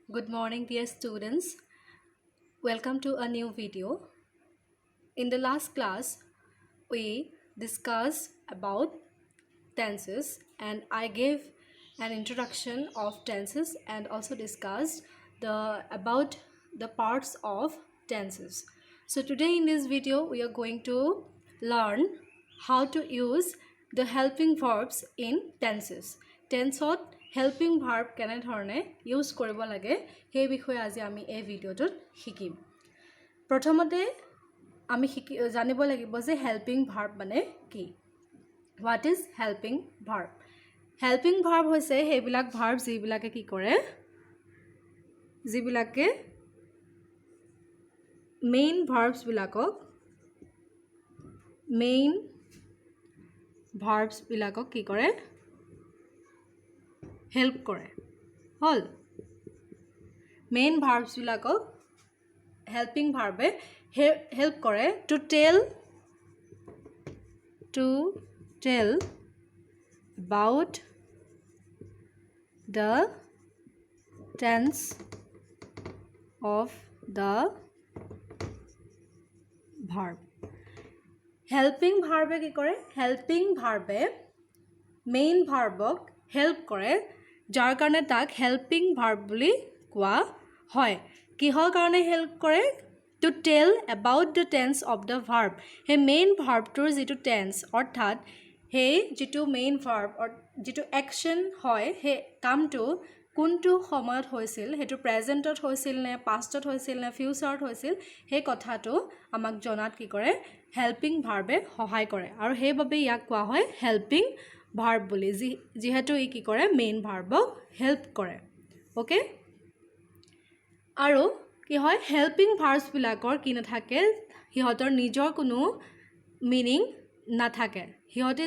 Good morning, dear students. Welcome to a new video. In the last class, we discussed about tenses and I gave an introduction of tenses and also discussed about the parts of tenses. So today in this video, we are going to learn how to use the helping verbs in tenses. Tensot helping verb কেনে ধৰণে use কৰিব লাগে সেই বিষয়ে আজি আমি এই ভিডিওটোত শিকিম। প্ৰথমতে আমি জানিব লাগিব যে helping verb মানে কি। What is helping verb? Helping verb হৈছে সেইবিলাক verb যিবিলাকে কি কৰে যিবিলাকে main verbs বিলাকক কি কৰে help কৰে হল main verbs বিলাকক helping verb help কৰে to tell about the tense of the verb. Helping verb কি কৰে helping verb main verbক help কৰে যাৰ কাৰণে তাক helping verb বুলি কোৱা হয় কিহৰ কাৰণে help কৰে to tell about the tense of the verb হে main verb টোৰ যেটো tense অৰ্থাৎ হে যেটো main verb or যেটো action হয় হে কামটো কোনটো সময়ত হৈছিল হেতু প্ৰেজেন্টত হৈছিল নে পাষ্টত হৈছিল নে ফিউচাৰত হৈছিল হে কথাটো আমাক জনাত কি কৰে হেল্পিং ভাৰ্বে সহায় কৰে আৰু হেইভাবে ইয়াক কোৱা হয় হেল্পিং ভাৰ্ব বুলি যেহেতু ই কি কৰে মেইন ভাৰ্বক হেল্প কৰে ওকে আৰু কি হয় হেল্পিং ভাৰ্বছ বিলাকৰ কি নাথাকে হিহতৰ নিজৰ কোনো মিনিং নাথাকে হিহতে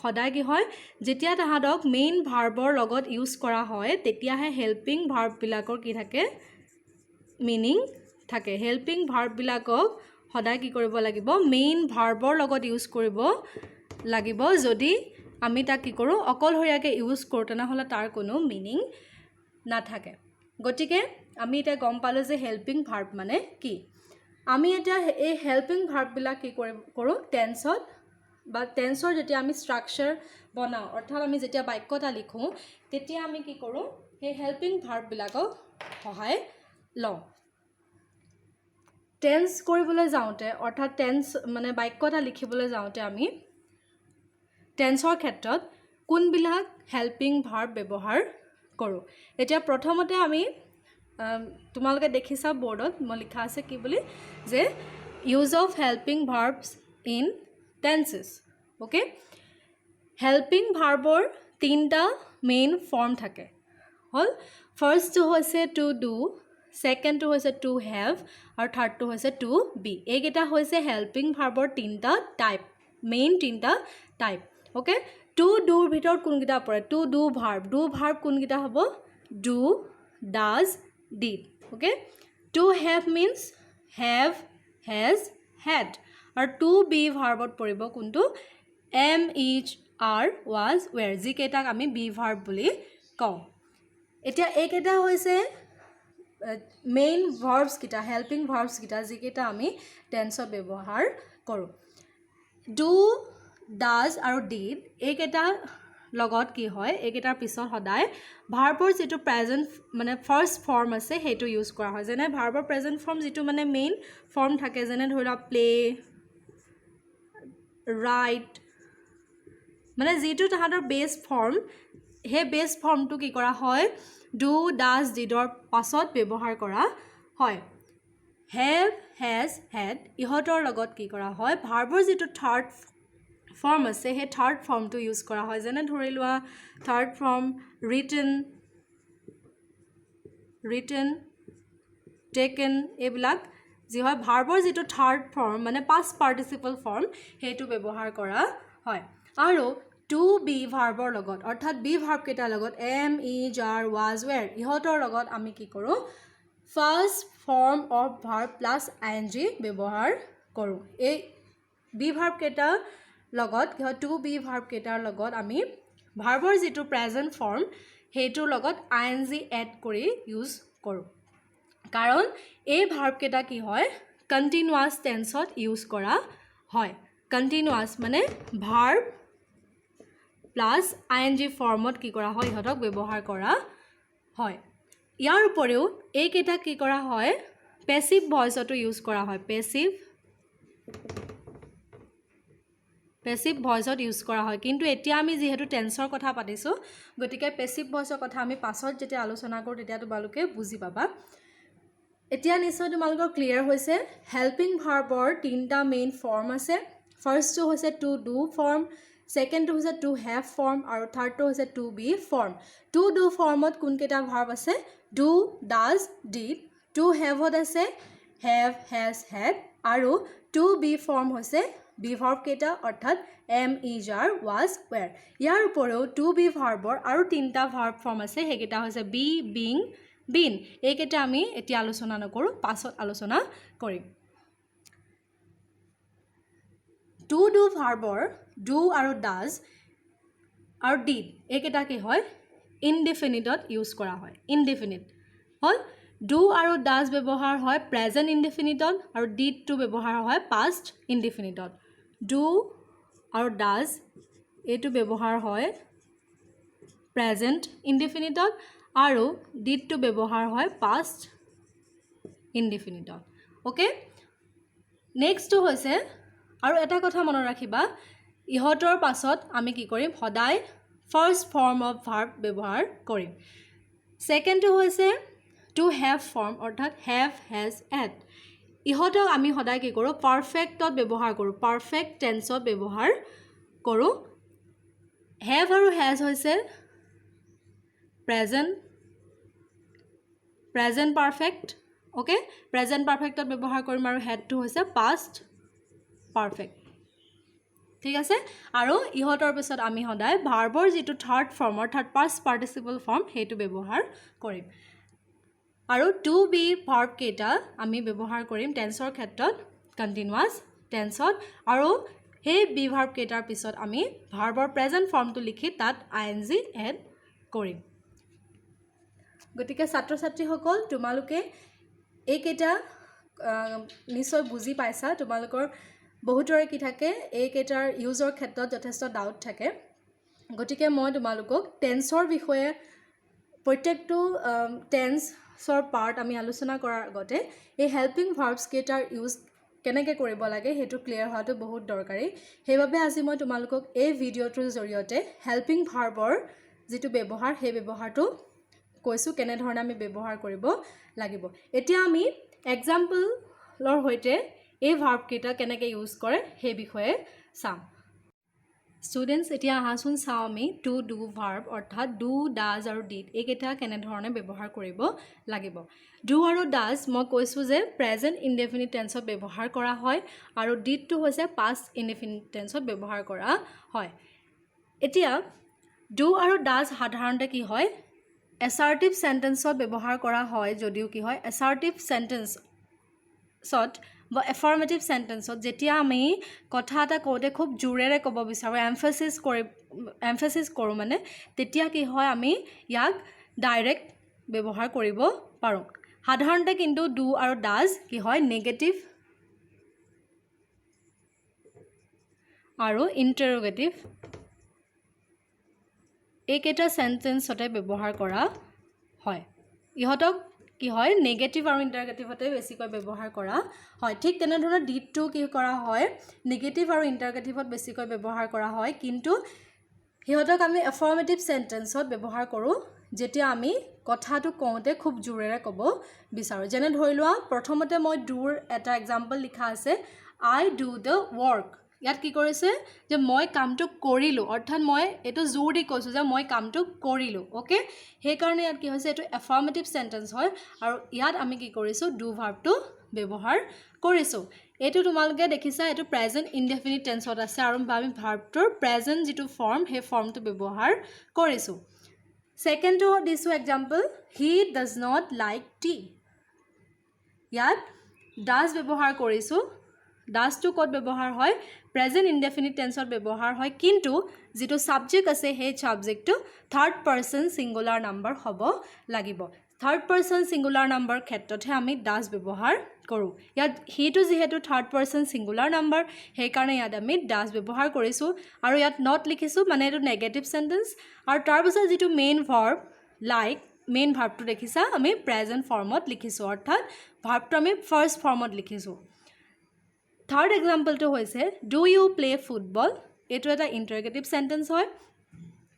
সদায় কি হয় যেতিয়া তাহাদক মেইন ভাৰ্বৰ লগত ইউজ কৰা হয় তেতিয়াহে হেল্পিং ভাৰ্ব বিলাকৰ কি থাকে মিনিং থাকে হেল্পিং ভাৰ্ব বিলাকক সদায় কি কৰিব লাগিব মেইন ভাৰ্বৰ লগত ইউজ কৰিব লাগিব যদি আমি তাক কি কৰো অকলহৰিয়াকে ইউজ কৰোঁ তেনেহলে তাৰ কোনো মিনিং নাথাকে গটিকে আমি এটা গম পালো যে হেল্পিং ভাৰ্ব মানে কি আমি এটা এই হেল্পিং ভাৰ্ব বিলাক কি কৰো টেন্সত বা টেন্সৰ যেতিয়া আমি স্ট্ৰাকচাৰ বনাও অৰ্থাৎ আমি যেতিয়া বাক্যটা লিখো তেতিয়া আমি কি কৰো এই হেল্পিং ভাৰ্ব বিলাকক সহায় লওঁ টেন্স কৰিবলৈ যাওঁতে অৰ্থাৎ টেন্স মানে বাক্যটা লিখিবলৈ যাওঁতে আমি টেন্সৰ ক্ষেত্ৰত কোনবিলাক হেল্পিং ভাৰ্ব ব্যৱহাৰ কৰো এতিয়া প্ৰথমতে আমি তোমালোকে দেখিছা বোৰ্ডত মই লিখা আছে কি বুলি যে use of helping verbs in tenses okay helping ভাৰ্বৰ তিনটা মেইন ফৰ্ম থাকে হল ফাৰ্স্ট টো হৈছে টু ডু সেকেন্ড টো হৈছে টু হ্যাভ আৰু থাৰ্ড টো হৈছে টু বি এইকেইটা হৈছে হেল্পিং ভাৰ্বৰ তিনটা টাইপ মেইন তিনটা টাইপ ওকে টু ডুৰ ভিতৰত কোনকেইটা পৰে টু ডু ভাৰ্ব কোনকেইটা হ'ব do does did okay to have means have has had or to be verbot poribo kuntu am is are was were jiketak ami be verb buli kau etia eketa hoise main verbs kita helping verbs kita jiketa ami tense ব্যবহাৰ কৰো do does আৰু did eketa লগত কি হয় একেটাৰ পিছত সদায় ভাৰ্বৰ যেটো present মানে ফাৰ্স্ট ফৰ্ম আছে হেতু ইউজ কৰা হয় যেনে ভাৰ্বৰ প্ৰেজেন্ট ফৰ্ম যেটো মানে মেইন ফৰ্ম থাকে যেনে ধৰা প্লে ৰাইট মানে যেটো তাহাঁতৰ বেস ফৰ্ম হে বেস ফৰ্মটো কি কৰা হয় ডু ডাজ ডিডৰ পাছত ব্যৱহাৰ কৰা হয় have has had ইহতৰ লগত কি কৰা হয় ভাৰ্বৰ যেটো থাৰ্ড ফৰ্ম আছে হে থাৰ্ড ফৰ্ম টু ইউজ কৰা হয় যেনে ধৰি লোৱা থাৰ্ড ফৰ্ম written taken এইবিলাক যি হয় ভাৰ্বৰ যেটো থাৰ্ড ফৰ্ম মানে পাস্ট পাৰ্টিসিপল ফৰ্ম হেতু ব্যৱহাৰ কৰা হয় আৰু টু বি ভাৰ্বৰ লগত অৰ্থাৎ বি ভাৰ্ব কেটাৰ লগত am is are was were ইহতৰ লগত আমি কি কৰো first form of verb plus ing ব্যৱহাৰ কৰো এই বি ভাৰ্ব কেটা লগত টু বি ভাৰ্ব কেটাৰ লগত আমি ভাৰ্বৰ যেটো প্ৰেজেন্ট ফৰ্ম হেতুৰ লগত ing এড কৰি ইউজ কৰোঁ কাৰণ এই ভাৰ্ব কেইটা কি হয় কন্টিনিউয়াছ টেন্সত ইউজ কৰা হয় কন্টিনিউয়াছ মানে ভাৰ্ব প্লাস ing ফৰ্মত কি কৰা হয় ইহঁতক ব্যৱহাৰ কৰা হয় ইয়াৰ উপৰিও এই কেইটা কি কৰা হয় পেসিভ ভয়েসটো ইউজ কৰা হয় পেসিভ ভয়েসত ইউজ কৰা হয় কিন্তু এতিয়া আমি যেহেতু টেন্সৰ কথা পাতিছো গতিকে পেসিভ ভয়েসৰ কথা আমি পাছত যেতিয়া আলোচনা কৰোঁ তেতিয়া তোমালোকে বুজি পাবা এতিয়া নিশ্চয় তোমালোকৰ ক্লিয়াৰ হৈছে হেল্পিং ভাৰ্বৰ তিনটা মেইন ফৰ্ম আছে ফাৰ্স্টটো হৈছে টু ডু ফৰ্ম সেকেন্ডটো হৈছে টু হ্যাভ ফৰ্ম আৰু থাৰ্ডটো হৈছে to be form to do ফৰ্মত কোন কেইটা ভাৰ্ব আছে ডু ডাজ ডিড টু হ্যাভত আছে হ্যাভ হ্যাজ হ্যাড আৰু টু বি ফৰ্ম হৈছে বি ভাৰ্ব কেইটা অৰ্থাৎ am is are was were ইয়াৰ উপৰিও টু বি ভাৰ্বৰ আৰু তিনটা ভাৰ্ব ফৰ্ম আছে হেকেইটা হৈছে বি বিং বিন এইকেইটা আমি এতিয়া আলোচনা নকৰোঁ পাছত আলোচনা কৰিম টু ডু ভাৰ্বৰ ডু আৰু ডাজ আৰু ডিড এইকেইটা কি হয় ইনডিফিনিটত ইউজ কৰা হয় ইনডিফিনিট হল ডু আৰু ডাজ ব্যৱহাৰ হয় প্ৰেজেন্ট ইনডিফিনিটত আৰু ডিড টু ব্যৱহাৰ হয় পাষ্ট ইনডিফিনিটত ডু আৰু ডাজ এইটো ব্যৱহাৰ হয় প্ৰেজেন্ট ইনডিফিনিটত আৰু ডিড টু ব্যৱহাৰ হয় পাষ্ট ইনডিফিনিটত ওকে নেক্সটটো হৈছে আৰু এটা কথা মনত ৰাখিবা ইহতৰ পাছত আমি কি কৰিম সদায় ফাৰ্স্ট ফৰ্ম অফ ভাৰ্ব ব্যৱহাৰ কৰিম সেকেন্ডটো হৈছে টু হ্যাভ ফৰ্ম অৰ্থাৎ হ্যাভ হ্যাজ হ্যাড ইহতক আমি সদায় কি কৰোঁ পাৰফেক্টত ব্যৱহাৰ কৰোঁ পাৰফেক্ট টেন্সত ব্যৱহাৰ কৰোঁ হ্যাভ আৰু হ্যাজ হৈছে প্ৰেজেন্ট পাৰফেক্ট ওকে প্ৰেজেন্ট পাৰফেক্টত ব্যৱহাৰ কৰিম আৰু হ্যাডটো হৈছে পাষ্ট পাৰফেক্ট ঠিক আছে আৰু ইহতৰ পিছত আমি সদায় ভাৰ্বৰ যেটো থাৰ্ড ফৰ্ম অৰ্থাৎ পাষ্ট পাৰ্টিসিপল ফৰ্ম হেতু ব্যৱহাৰ কৰিম আৰু টু বি ভাৰ্ব কেইটা আমি ব্যৱহাৰ কৰিম টেন্সৰ ক্ষেত্ৰত কন্টিনিউয়াছ টেন্সত আৰু হে বি ভাৰ্ব কেইটাৰ পিছত আমি ভাৰ্বৰ প্ৰেজেন্ট ফৰ্মটো লিখি তাত ing এড কৰিম গতিকে ছাত্ৰ ছাত্ৰীসকল তোমালোকে এই কেইটা নিশ্চয় বুজি পাইছা তোমালোকৰ বহুতৰে কি থাকে এই কেইটাৰ ইউজৰ ক্ষেত্ৰত যথেষ্ট ডাউট থাকে গতিকে মই তোমালোকক টেন্সৰ বিষয়ে প্ৰত্যেকটো টেন্সৰ পাৰ্ট আমি আলোচনা কৰাৰ আগতে এই হেল্পিং ভাৰ্বছ কেইটাৰ ইউজ কেনেকৈ কৰিব লাগে হেতু ক্লিয়াৰ হোৱাটো বহুত দৰকাৰী সেইবাবে আজি মই তোমালোকক এই ভিডিঅ'টোৰ জৰিয়তে হেল্পিং ভাৰ্বৰ যেটো ব্যৱহাৰ সেই ব্যৱহাৰটো কৈছো কেনে ধৰণে আমি ব্যৱহাৰ কৰিব লাগিব এতিয়া আমি এক্সাম্পলৰ হৈতে এই ভাৰ্ব কেইটা কেনেকৈ ইউজ কৰে সেই বিষয়ে চাম স্টুডেন্টস এতিয়া আহাচোন চাও আমি টু ডু ভাৰ্ব অৰ্থাৎ ডু ডাজ আৰু ডিড এইকেইটা কেনে ধৰণে ব্যৱহাৰ কৰিব লাগিব ডু আৰু ডাজ মই কৈছো যে প্ৰেজেন্ট ইনডেফিনিট টেন্সত ব্যৱহাৰ কৰা হয় আৰু ডিড টু হৈছে পাষ্ট ইনডেফিনিট টেন্সত ব্যৱহাৰ কৰা হয় এতিয়া ডু আৰু ডাজ সাধাৰণতে কি হয় এসাৰ্টিভ সেন্টেন্সত ব্যৱহাৰ কৰা হয় যদিও কি হয় এসাৰ্টিভ সেন্টেন্সত বা এফাৰ্মেটিভ সেন্টেন্সত যেতিয়া আমি কথা এটা কওঁতে খুব জোৰেৰে ক'ব বিচাৰো এমফেসিস কৰোঁ মানে তেতিয়া কি হয় আমি ইয়াক ডাইৰেক্ট ব্যৱহাৰ কৰিব পাৰো সাধাৰণতে কিন্তু ডু আৰু ডাজ কি হয় নেগেটিভ আৰু ইন্টাৰোগেটিভ এইকেইটা সেন্টেন্সতে ব্যৱহাৰ কৰা হয় ইহতক কি হয় নেগেটিভ আৰু ইন্টাৰগেটিভতে বেছিকৈ ব্যৱহাৰ কৰা হয় ঠিক তেনে ধৰণৰ ডিড টু কি কৰা হয় নেগেটিভ আৰু ইন্টাৰগেটিভত বেছিকৈ ব্যৱহাৰ কৰা হয় কিন্তু হিহতক আমি এফাৰ্মেটিভ সেন্টেন্সত ব্যৱহাৰ কৰোঁ যেতিয়া আমি কথাটো কওঁতে খুব জোৰেৰে ক'ব বিচাৰো যেনে ধৰি লোৱা প্ৰথমতে মই ডুৰ এটা এক্সাম্পল লিখা আছে আই ডু দ্য ওয়াৰ্ক ইয়াত কি কৰিছে যে মই কামটো কৰিলো অৰ্থাৎ মই এটো জোৰ দি কৈছো যে মই কামটো কৰিলো ওকে সেই কাৰণে ইয়াত কি হৈছে এটো এফাৰ্মেটিভ সেন্টেন্স হয় আৰু ইয়াত আমি কি কৰিছো ডু ভাৰ্বটো ব্যৱহাৰ কৰিছো এটো তোমালোকে দেখিছা এটো প্ৰেজেন্ট ইনডেফিনিট টেন্সত আছে আৰু আমি ভাৰ্বটোৰ প্ৰেজেন্ট যেটো ফৰ্ম হে ফৰ্মটো ব্যৱহাৰ কৰিছো সেকেন্ডটো দিছো example he does not like tea ইয়াত ডাজ ব্যৱহাৰ কৰিছো ডাজ টু কত ব্যৱহাৰ হয় প্ৰেজেণ্ট ইনডেফিনিট টেন্সত ব্যৱহাৰ হয় কিন্তু যেটো সাবজেক্ট আছে হে সাবজেক্টটো থাৰ্ড পাৰসন সিঙ্গুলাৰ নাম্বাৰ হ'ব লাগিব থাৰ্ড পাৰসন সিঙ্গুলাৰ নাম্বাৰ ক্ষেত্ৰতহে আমি ডাজ ব্যৱহাৰ কৰো ইয়াত হেতু যেহেতু থাৰ্ড পাৰসন সিঙ্গুলাৰ নাম্বাৰ হে কাৰণে ইয়াত আমি ডাজ ব্যৱহাৰ কৰিছো আৰু ইয়াত নট লিখিছো মানে এটো নেগেটিভ সেন্টেন্স আৰু তাৰ পিছত যেটো মেইন ভাৰ্ব লাইক মেইন ভাৰ্বটো দেখিছা আমি প্ৰেজেন্ট ফৰ্মত লিখিছো অৰ্থাৎ ভাৰ্বটো আমি ফাৰ্স্ট ফৰ্মত লিখিছো থাৰ্ড এক্সাম্পলটো হৈছে ডু ইউ প্লে ফুটবল এটো এটা ইন্টাৰগেটিভ সেন্টেন্স হয়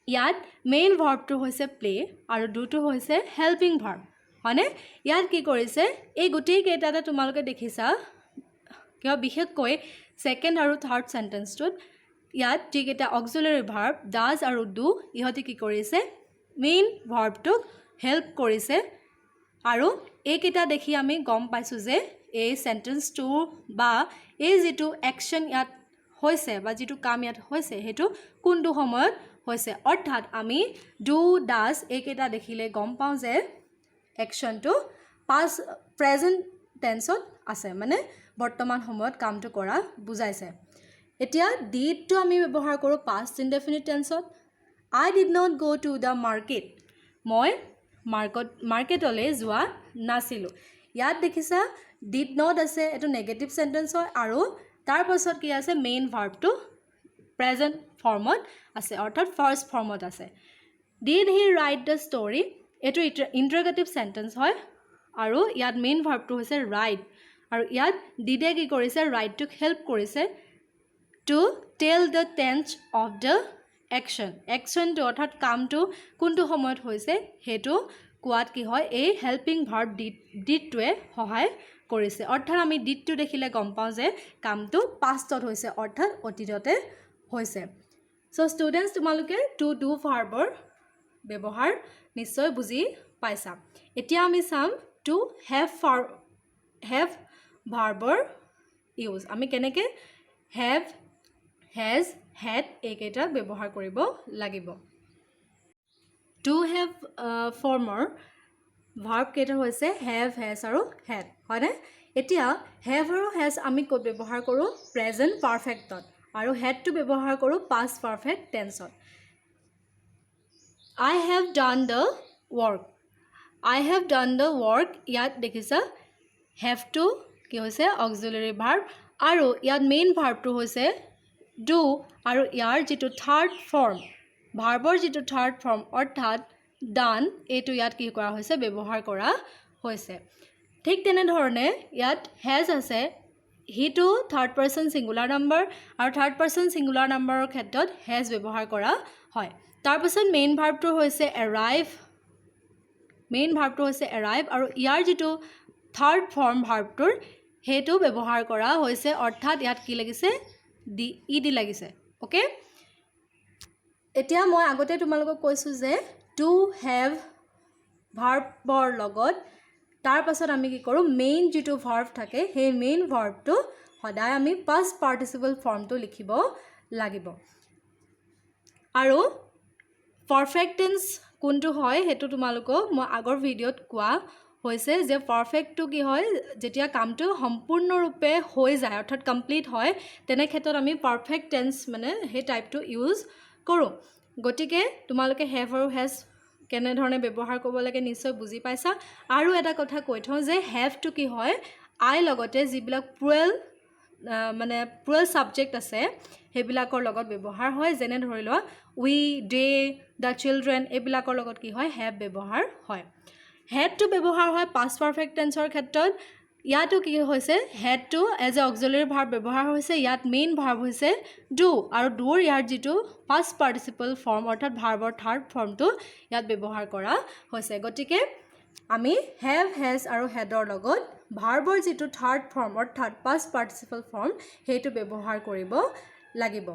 ইয়াত মেইন ভাৰ্বটো হৈছে প্লে আৰু ডুটো হৈছে হেল্পিং ভাৰ্ব হয়নে ইয়াত কি কৰিছে এই গুটেই কেইটাতে তোমালোকে দেখিছা কিয় বিশেষকৈ সেকেন্ড আৰু থাৰ্ড সেন্টেন্সটোত ইয়াত ঠিক এটা অক্সিলাৰি ভাৰ্ব ডাজ আৰু ডু ইহতি কি কৰিছে মেইন ভাৰ্বটোক হেল্প কৰিছে আৰু এই কেইটা দেখি আমি গম পাইছো যে এই সেন্টেন্সটো বা এই যেটো অ্যাকশন ইয়াত হৈছে বা যেটো কাম ইয়াত হৈছে হেতু কোনটো সময়ত হৈছে অৰ্থাৎ আমি ডু ডাজ এই কেইটা দেখিলে গম পাও যে অ্যাকশনটো পাষ্ট প্ৰেজেন্ট টেন্সত আছে মানে বৰ্তমান সময়ত কামটো কৰা বুজাইছে এতিয়া ডিড টো আমি ব্যৱহাৰ কৰো পাষ্ট ইনডেফিনিট টেন্সত I did not go to the market মই মাৰ্কেটলৈ যোৱা নাছিলো ইয়াত দেখিছা did not আছে এটো নেগেটিভ সেন্টেন্স হয় আৰু তাৰ পাছত কি আছে মেইন ভাৰ্বটো প্ৰেজেন্ট ফৰ্মত আছে অৰ্থাৎ ফাৰ্স্ট ফৰ্মত আছে did he write the story এটো ইন্টাৰগেটিভ সেন্টেন্স হয় আৰু ইয়াত মেইন ভাৰ্বটো হৈছে write আৰু ইয়াত did কি কৰিছে write টোক হেল্প কৰিছে to tell the tense of the action to অৰ্থাৎ কামটো কোনটো সময়ত হৈছে হেতু কোৱাত কি হয় এই হেল্পিং ভাৰ্ব did টোৱে সহায় কৰিছে অৰ্থাৎ আমি did টো দেখিলে গম পাও যে কামটো পাষ্টত হৈছে অৰ্থাৎ অতীততে হৈছে সো ষ্টুডেন্টস তোমালোকে to do ভাৰ্বৰ ব্যৱহাৰ নিশ্চয় বুজি পাইছা এতিয়া আমি চাম to have ভাৰ্বৰ ইউজ আমি কেনেকে have has had এইকেইটা ব্যৱহাৰ কৰিব লাগিব to have former verb কেইটা হৈছে have has আৰু had হয়নে এতিয়া have আৰু has আমি ক'ত ব্যৱহাৰ কৰো present perfect আৰু had টো ব্যৱহাৰ কৰো past perfect tense I have done the work ইয়াত দেখিছা have টো কি হৈছে auxiliary verb আৰু ইয়াত মেইন ভাৰ্বটো হৈছে do আৰু ইয়াৰ যেটো থাৰ্ড ফৰ্ম ভাৰ্বৰ যেটো থাৰ্ড ফৰ্ম অৰ্থাৎ done এটো ইয়াত কি কৰা হৈছে ব্যৱহাৰ কৰা হৈছে ঠিক তেনে ধৰণে ইয়াত has আছে হিটো থাৰ্ড পাৰসন সিঙ্গুলাৰ নাম্বাৰ আৰু থাৰ্ড পাৰসন সিঙ্গুলাৰ নাম্বাৰৰ ক্ষেত্ৰত has ব্যৱহাৰ কৰা হয় তাৰ পাছত মেইন ভাৰ্বটো হৈছে arrive আৰু ইয়াৰ যেটো থাৰ্ড ফৰ্ম ভাৰ্বটোৰ হেতু ব্যৱহাৰ কৰা হৈছে অৰ্থাৎ ইয়াত কি লাগিছে ed লাগিছে ওকে এতিয়া মই আগতে তোমালোকক কৈছো যে to have ভাৰ্বৰ লগত তাৰ পাছত আমি কি কৰো মেইন যেটো ভাৰ্ব থাকে সেই মেইন ভাৰ্বটো সদায় আমি past participle ফৰ্মটো লিখিব লাগিব আৰু পাৰফেক্ট টেন্স কোনটো হয় হেতু তোমালোকক মই আগৰ ভিডিওত কোৱা হৈছে যে পাৰফেক্ট টু কি হয় যেতিয়া কামটো সম্পূৰ্ণ ৰূপে হৈ যায় অৰ্থাৎ কমপ্লিট হয় তেনে ক্ষেত্ৰত আমি পাৰফেক্ট টেন্স মানে হে টাইপটো ইউজ কৰো গটিকে তোমালোকে have আৰু has কেনে ধৰণে ব্যৱহাৰ কৰিব লাগে নিশ্চয় বুজি পাইছা আৰু এটা কথা কৈ থওঁ যে have টু কি হয় I লগতে যিবিলাক প্লুৰেল সাবজেক্ট আছে হেবিলাকৰ লগত ব্যৱহাৰ হয় যেনে ধৰি লোৱা we they the children এবিলাকৰ লগত কি হয় have ব্যৱহাৰ হয় had to ব্যৱহাৰ হয় past perfect tenseৰ ক্ষেত্ৰত ইয়াতো কি হৈছে had to as a auxiliary verb ব্যৱহাৰ হৈছে ইয়াত মেইন verb হৈছে do আৰু do ইয়াৰ যেটো past participle form অৰ্থাৎ ভাৰ্বৰ থাৰ্ড ফৰ্মটো ইয়াত ব্যৱহাৰ কৰা হৈছে গটিকে আমি have has আৰু hadৰ লগত ভাৰ্বৰ যেটো থাৰ্ড ফৰ্ম অৰ্থাৎ past participle form হেতু ব্যৱহাৰ কৰিব লাগিব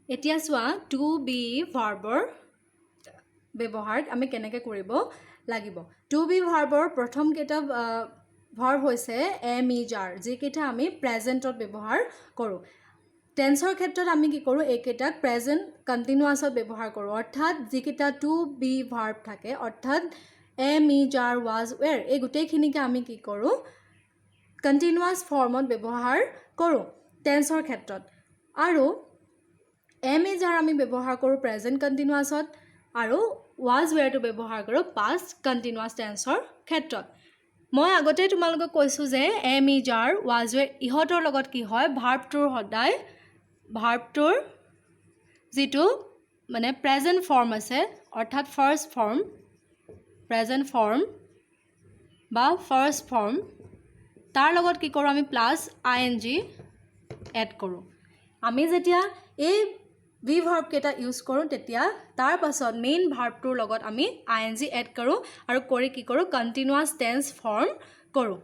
এতিয়া চোৱা to be ভাৰ্বৰ ব্যৱহাৰ আমি কেনেকৈ কৰিব লাগিব to be ভাৰ্বৰ প্ৰথম কেটা ভাৰ্ব হৈছে am is are যি কেটা আমি প্ৰেজেন্টত ব্যৱহাৰ কৰো টেন্সৰ ক্ষেত্ৰত আমি কি কৰো একেটা প্ৰেজেন্ট কন্টিনিউয়াছত ব্যৱহাৰ কৰো অৰ্থাৎ যি কেটা to be ভাৰ্ব থাকে অৰ্থাৎ am is are was were এই গুটেইখিনিকে আমি কি কৰো কন্টিনিউয়াস ফৰ্মত ব্যৱহাৰ কৰো টেন্সৰ ক্ষেত্ৰত আৰু এম ইজ আৰ আমি ব্যৱহাৰ কৰোঁ প্ৰেজেণ্ট কণ্টিনিউৱাছত আৰু ৱাজ ৱেৰটো ব্যৱহাৰ কৰোঁ পাষ্ট কণ্টিনিউৱাছ টেন্সৰ ক্ষেত্ৰত মই আগতে তোমালোকক কৈছোঁ যে এম ইজ আৰ ৱাজ ৱেৰ ইহঁতৰ লগত কি হয় ভাৰ্বটোৰ সদায় ভাৰ্বটোৰ যিটো মানে প্ৰেজেণ্ট ফৰ্ম আছে অৰ্থাৎ ফাৰ্ষ্ট ফৰ্ম প্ৰেজেণ্ট ফৰ্ম বা ফাৰ্ষ্ট ফৰ্ম তাৰ লগত কি কৰোঁ আমি প্লাছ আই এন জি এড কৰোঁ আমি যেতিয়া এই ভি ভাৰ্ব কেইটা ইউজ কৰোঁ তেতিয়া তাৰ পাছত মেইন ভাৰ্বটোৰ লগত আমি আই এন জি এড কৰোঁ আৰু কৰি কি কৰোঁ কণ্টিনিউৱাছ টেন্স ফৰ্ম কৰোঁ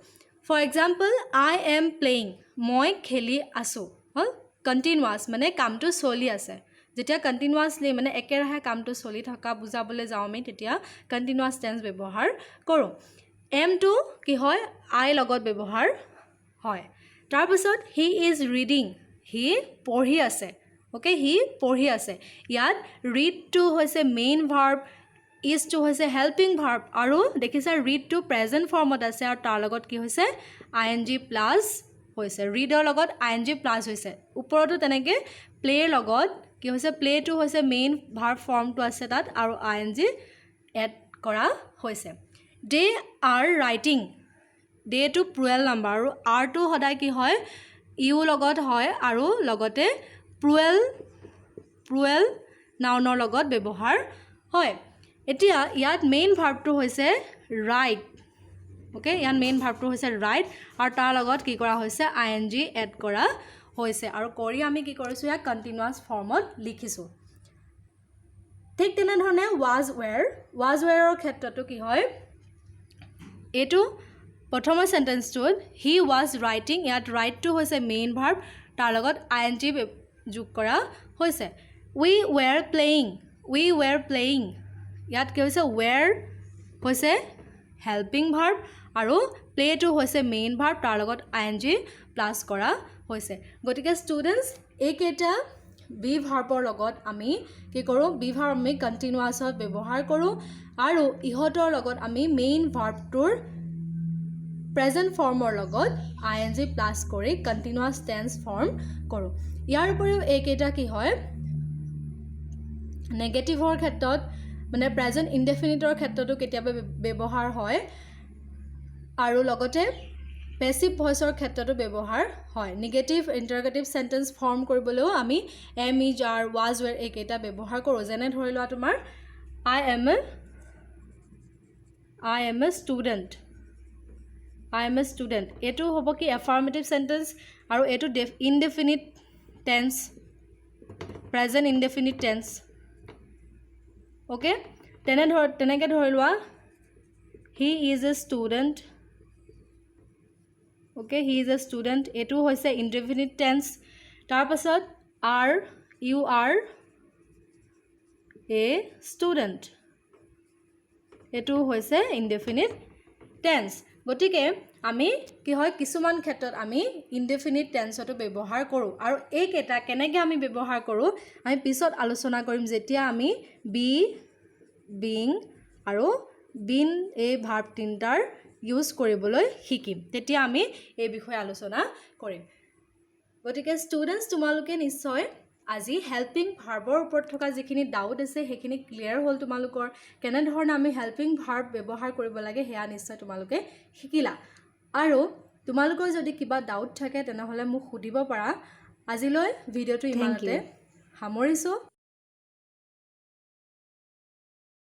for example I am playing মই খেলি আছোঁ হ'ল কণ্টিনিউৱাছ মানে কামটো চলি আছে যেতিয়া কণ্টিনিউৱাছলি মানে একেৰাহে কামটো চলি থকা বুজাবলৈ যাওঁ আমি তেতিয়া কণ্টিনিউৱাছ টেন্স ব্যৱহাৰ কৰোঁ এমটো কি হয় আই লগত ব্যৱহাৰ হয় তাৰপিছত হি ইজ ৰিডিং হি পঢ়ি আছে ওকে হি পঢ়ি আছে ইয়াত ৰিডটো হৈছে মেইন ভাৰ্ব ইজটো হৈছে হেল্পিং ভাৰ্ব আৰু দেখিছা ৰিডটো প্ৰেজেণ্ট ফৰ্মত আছে আৰু তাৰ লগত কি হৈছে আই এন জি প্লাছ হৈছে ৰিডৰ লগত আই এন জি প্লাছ হৈছে ওপৰতো তেনেকৈ প্লেৰ লগত কি হৈছে প্লেটো হৈছে মেইন ভাৰ্ব ফৰ্মটো আছে তাত আৰু আই এন জি এড কৰা হৈছে দে আৰ ৰাইটিং ডেটো প্ৰুৱেল নাম্বাৰ আৰু আৰটো সদায় কি হয় ইউ লগত হয় আৰু লগতে প্ৰুৱেল নাউনৰ লগত ব্যৱহাৰ হয় এতিয়া ইয়াত মেইন ভাৰ্বটো হৈছে ৰাইট ওকে ইয়াত মেইন ভাৰ্বটো হৈছে ৰাইট আৰু তাৰ লগত কি কৰা হৈছে আই এন জি এড কৰা হৈছে আৰু কৰি আমি কি কৰিছোঁ ইয়াক কণ্টিনিউৱাছ ফৰ্মত লিখিছোঁ ঠিক তেনেধৰণে ৱাজ ৱেৰৰ ক্ষেত্ৰতো কি হয় এইটো প্ৰথমৰ সেন্টেন্সটোত হি ৱাজ ৰাইটিং ইয়াত ৰাইটটো হৈছে মেইন ভাৰ্ব তাৰ লগত আই এন জি যোগ কৰা হৈছে উই ৱেৰ প্লেয়িং ইয়াত কি হৈছে ৱেৰ হৈছে হেল্পিং ভাৰ্ব আৰু প্লেটো হৈছে মেইন ভাৰ্ব তাৰ লগত আই এন জি প্লাছ কৰা হৈছে গতিকে ষ্টুডেণ্টছ এইকেইটা বি ভাৰ্বৰ লগত আমি কি কৰোঁ বি ভাৰ্ব আমি কণ্টিনিউৱাছত ব্যৱহাৰ কৰোঁ আৰু ইহঁতৰ লগত আমি মেইন ভাৰ্বটোৰ প্ৰেজেণ্ট ফৰ্মৰ লগত আই এন জি প্লাছ কৰি কণ্টিনিউৱাছ টেন্স ফৰ্ম কৰোঁ ইয়াৰ উপৰিও এইকেইটা কি হয় নেগেটিভৰ ক্ষেত্ৰত মানে প্ৰেজেণ্ট ইনডেফিনিটৰ ক্ষেত্ৰতো কেতিয়াবা ব্যৱহাৰ হয় আৰু লগতে পেছিভ ভইচৰ ক্ষেত্ৰতো ব্যৱহাৰ হয় নিগেটিভ ইণ্টাৰগেটিভ সেন্টেন্স ফৰ্ম কৰিবলৈও আমি এম ইজ আৰ ৱাজ ৱেৰ এইকেইটা ব্যৱহাৰ কৰোঁ যেনে ধৰি লোৱা তোমাৰ আই এম এ ষ্টুডেণ্ট এইটো হ'ব কি এফাৰ্মেটিভ সেন্টেন্স আৰু এইটো indefinite tense present indefinite tense okay তেনেকৈ ধৰি লোৱা he is a student okay he is a student এইটো হৈছে ইনডেফিনিট টেন্স তাৰপাছত ইউ আৰ এ ষ্টুডেণ্ট এইটো হৈছে ইনডেফিনিট টেন্স গতিকে আমি কি হয় কিছুমান ক্ষেত্ৰত আমি ইনডেফিনিট টেন্সটো ব্যৱহাৰ কৰোঁ আৰু এইকেইটা কেনেকৈ আমি ব্যৱহাৰ কৰোঁ আমি পিছত আলোচনা কৰিম যেতিয়া আমি বিং আৰু বিন এই ভাৰ্ব তিনিটাৰ ইউজ কৰিবলৈ শিকিম তেতিয়া আমি এই বিষয়ে আলোচনা কৰিম গতিকে ষ্টুডেণ্টছ তোমালোকে নিশ্চয় আজি হেল্পিং ভাৰ্বৰ ওপৰত থকা যিখিনি ডাউট আছে সেইখিনি ক্লিয়াৰ হ'ল তোমালোকৰ কেনেধৰণে আমি হেল্পিং ভাৰ্ব ব্যৱহাৰ কৰিব লাগে সেয়া নিশ্চয় তোমালোকে শিকিলা আৰু তোমালোকৰ যদি কিবা ডাউট থাকে তেনেহ'লে মোক সুধিব পাৰা আজিলৈ ভিডিঅ'টো ইমানতে সামৰিছোঁ